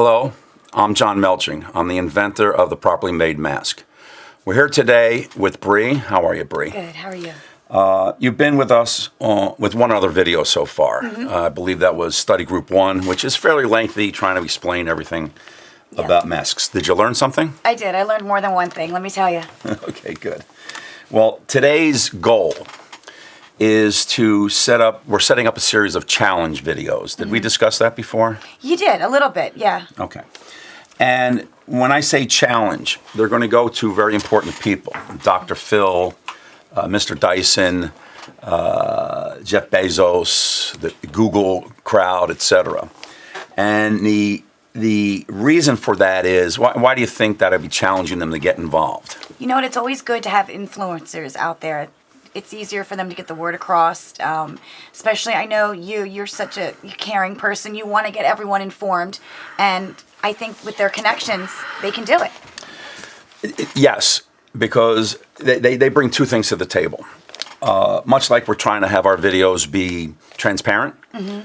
Hello, I'm John Melching. I'm the inventor of the properly made mask. We're here today with Bree. How are you, Bree? Good. How are you? You've been with us with one other video so far. I believe that was Study Group 1, which is fairly lengthy, trying to explain everything about masks. Did you learn something? I did. I learned more than one thing, let me tell you. Okay, good. Well, today's goal is to we're setting up a series of challenge videos. Did we discuss that before? You did, a little bit, yeah. Okay. And when I say challenge, they're going to go to very important people. Dr. Phil, Mr. Dyson, Jeff Bezos, the Google crowd, etc. And the reason for that is, why do you think that I'd be challenging them to get involved? You know what, it's always good to have influencers out there. It's easier for them to get the word across, especially, I know you're such a caring person. You want to get everyone informed, and I think with their connections, they can do it. Yes, because they bring two things to the table. Much like we're trying to have our videos be transparent.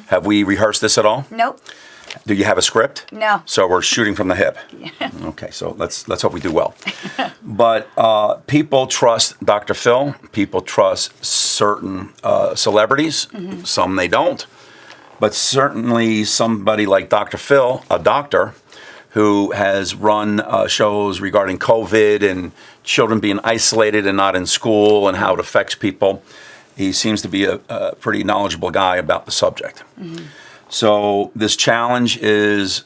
Have we rehearsed this at all? Nope. Do you have a script? No. So we're shooting from the hip. Yeah. Okay, so let's hope we do well. But people trust Dr. Phil. People trust certain celebrities. Some they don't. But certainly somebody like Dr. Phil, a doctor, who has run shows regarding COVID and children being isolated and not in school and how it affects people. He seems to be a pretty knowledgeable guy about the subject. So this challenge is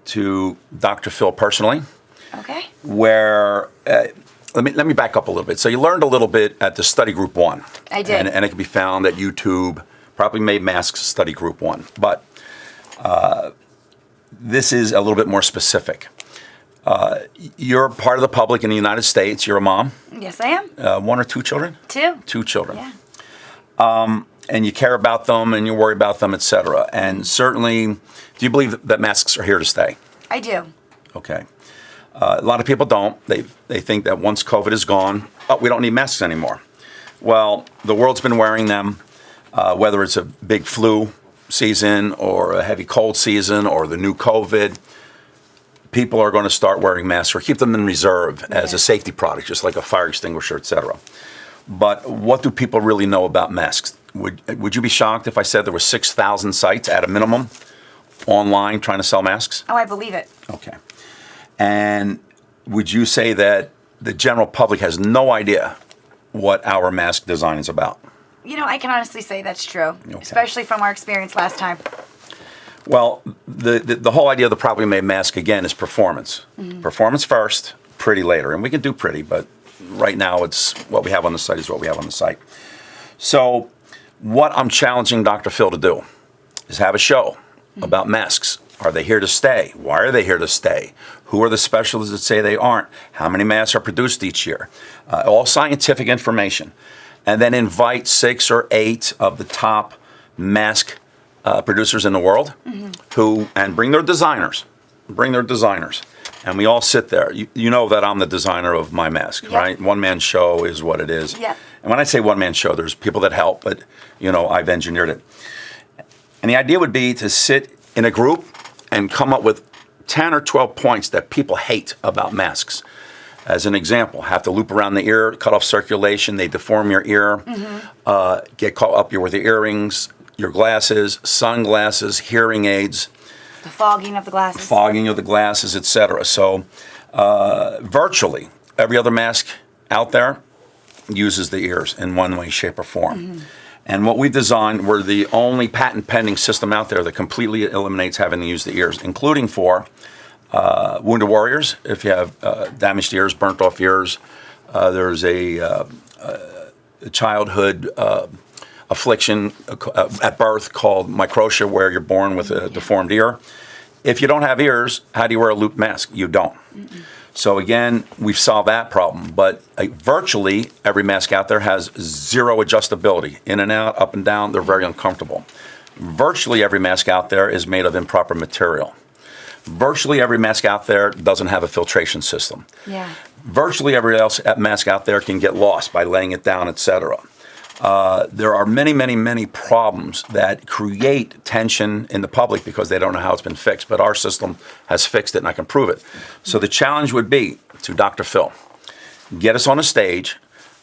to Dr. Phil personally. Okay. Where, let me back up a little bit. So you learned a little bit at the Study Group 1. I did. And it can be found at YouTube, Properly Made Masks Study Group 1. But this is a little bit more specific. You're part of the public in the United States. You're a mom. Yes, I am. One or two children? Two. Two children. Yeah. And you care about them and you worry about them, etc. And certainly, do you believe that masks are here to stay? I do. Okay. A lot of people don't. They think that once COVID is gone, we don't need masks anymore. Well, the world's been wearing them, whether it's a big flu season or a heavy cold season or the new COVID. People are going to start wearing masks or keep them in reserve as a safety product, just like a fire extinguisher, etc. But what do people really know about masks? Would you be shocked if I said there were 6,000 sites at a minimum online trying to sell masks? Oh, I believe it. Okay. And would you say that the general public has no idea what our mask design is about? You know, I can honestly say that's true, especially from our experience last time. Well, the whole idea of the properly made mask, again, is performance. Performance first, pretty later. And we can do pretty, but right now it's what we have on the site is what we have on the site. So what I'm challenging Dr. Phil to do is have a show about masks. Are they here to stay? Why are they here to stay? Who are the specialists that say they aren't? How many masks are produced each year? All scientific information. And then invite 6 or 8 of the top mask producers in the world and bring their designers. And we all sit there. You know that I'm the designer of my mask, right? One-man show is what it is. Yeah. And when I say one-man show, there's people that help, but, I've engineered it. And the idea would be to sit in a group and come up with 10 or 12 points that people hate about masks. As an example, have to loop around the ear, cut off circulation, they deform your ear, get caught up with your earrings, your glasses, sunglasses, hearing aids. The fogging of the glasses. Fogging of the glasses, etc. So virtually every other mask out there uses the ears in one way, shape, or form. And what we designed, we're the only patent pending system out there that completely eliminates having to use the ears, including for wounded warriors. If you have damaged ears, burnt off ears, there's a childhood affliction at birth called microtia, where you're born with a deformed ear. If you don't have ears, how do you wear a loop mask? You don't. So again, we've solved that problem, but virtually every mask out there has zero adjustability. In and out, up and down, they're very uncomfortable. Virtually every mask out there is made of improper material. Virtually every mask out there doesn't have a filtration system. Yeah. Virtually every mask out there can get lost by laying it down, etc. there are many, many, many problems that create tension in the public because they don't know how it's been fixed. But our system has fixed it, and I can prove it. So the challenge would be to Dr. Phil, get us on a stage,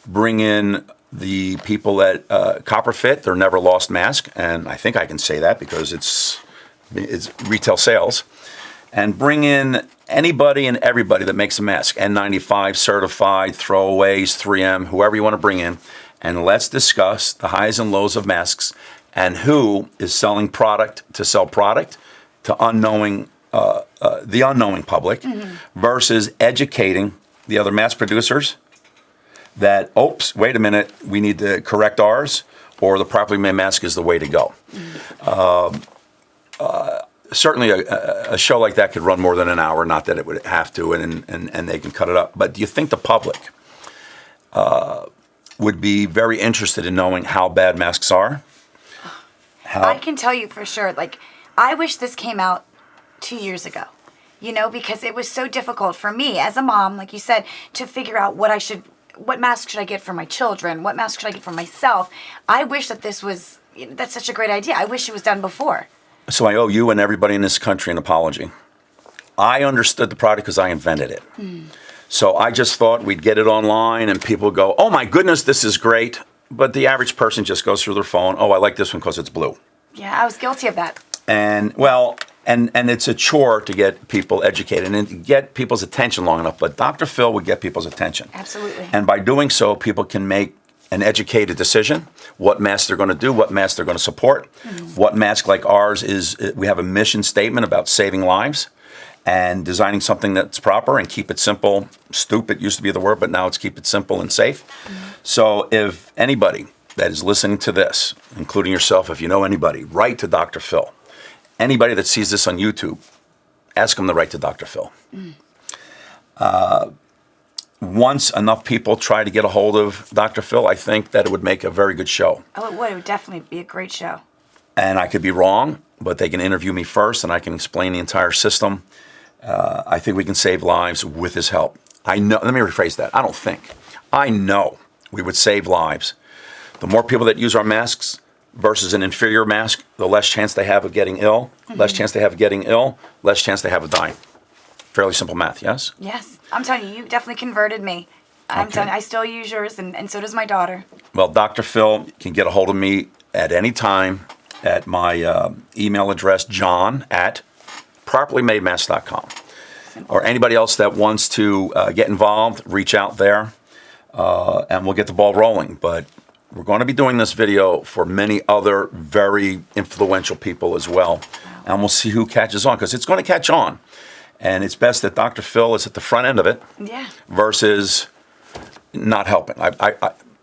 bring in the people at Copper Fit, their never lost mask, and I think I can say that because it's retail sales, and bring in anybody and everybody that makes a mask, N95 certified, throwaways, 3M, whoever you want to bring in, and let's discuss the highs and lows of masks and who is selling product to sell product to the unknowing public versus educating the other mask producers that, oops, wait a minute, we need to correct ours, or the properly made mask is the way to go. Certainly a show like that could run more than an hour, not that it would have to, and they can cut it up. But do you think the public would be very interested in knowing how bad masks are? I can tell you for sure, like, I wish this came out 2 years ago, because it was so difficult for me as a mom, like you said, to figure out what mask should I get for my children? What mask should I get for myself? I wish that that's such a great idea. I wish it was done before. So I owe you and everybody in this country an apology. I understood the product because I invented it. So I just thought we'd get it online and people go, oh my goodness, this is great. But the average person just goes through their phone. Oh, I like this one because it's blue. Yeah, I was guilty of that. And it's a chore to get people educated and to get people's attention long enough. But Dr. Phil would get people's attention. Absolutely. And by doing so, people can make an educated decision, what mask they're going to do, what mask they're going to support, what mask like ours is. We have a mission statement about saving lives and designing something that's proper and keep it simple. Stupid used to be the word, but now it's keep it simple and safe. So if anybody that is listening to this, including yourself, if you know anybody, write to Dr. Phil. Anybody that sees this on YouTube, ask them to write to Dr. Phil. Once enough people try to get a hold of Dr. Phil, I think that it would make a very good show. Oh, it would. It would definitely be a great show. And I could be wrong, but they can interview me first and I can explain the entire system. I think we can save lives with his help. I know, let me rephrase that. I know we would save lives. The more people that use our masks versus an inferior mask, the less chance they have of getting ill, less chance they have of getting ill, less chance they have of dying. Fairly simple math, yes? Yes. I'm telling you, you definitely converted me. I'm telling you, I still use yours, and so does my daughter. Well, Dr. Phil can get a hold of me at any time at my email address, john@properlymademask.com. Or anybody else that wants to get involved, reach out there, and we'll get the ball rolling. But we're going to be doing this video for many other very influential people as well. And we'll see who catches on, because it's going to catch on. And it's best that Dr. Phil is at the front end of it versus not helping.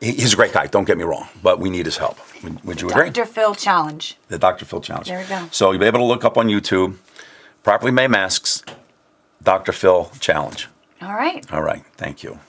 He's a great guy, don't get me wrong, but we need his help. Would you agree? Dr. Phil Challenge. The Dr. Phil Challenge. There we go. So you'll be able to look up on YouTube, Properly Made Masks, Dr. Phil Challenge. All right. All right. Thank you.